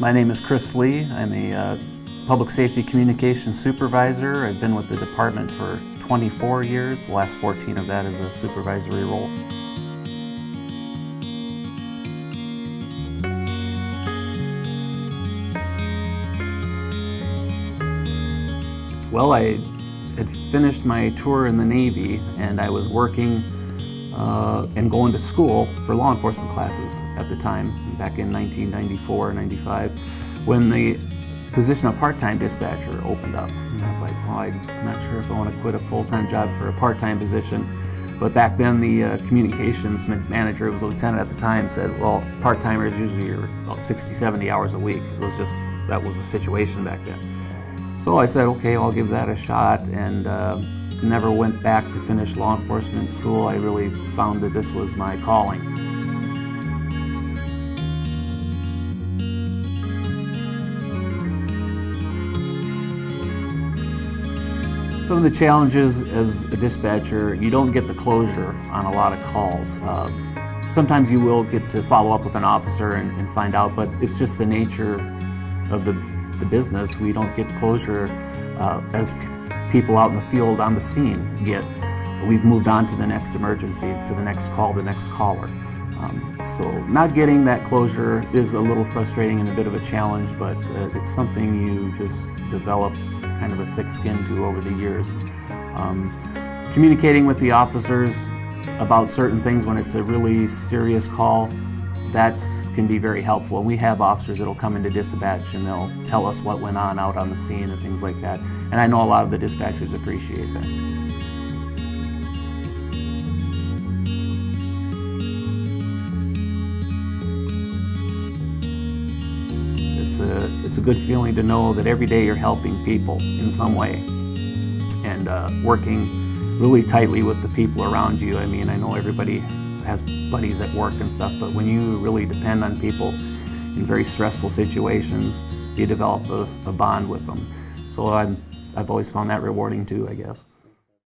My name is Chris Lee. I'm a Public Safety Communications Supervisor. I've been with the department for 24 years. The last 14 of that is a supervisory role. Well, I had finished my tour in the Navy and I was working and going to school for law enforcement classes at the time, back in 1994, 95, when the position of part-time dispatcher opened up. And I was like, well, I'm not sure if I want to quit a full-time job for a part-time position. But back then the communications manager, who was a lieutenant at the time, said, well, part-timers usually are about 60, 70 hours a week. It was just, that was the situation back then. So I said, okay, I'll give that a shot, and never went back to finish law enforcement school. I really found that this was my calling. Some of the challenges as a dispatcher, you don't get the closure on a lot of calls. Sometimes you will get to follow up with an officer and find out, but it's just the nature of the business. We don't get closure as people out in the field on the scene get. We've moved on to the next emergency, to the next call, the next caller. So not getting that closure is a little frustrating and a bit of a challenge, but it's something you just develop kind of a thick skin to over the years. Communicating with the officers about certain things when it's a really serious call, that can be very helpful. And we have officers that'll come into dispatch and they'll tell us what went on out on the scene and things like that. And I know a lot of the dispatchers appreciate that. It's a good feeling to know that every day you're helping people in some way and working really tightly with the people around you. I mean, I know everybody has buddies at work and stuff, but when you really depend on people in very stressful situations, you develop a bond with them. So I've always found that rewarding too, I guess.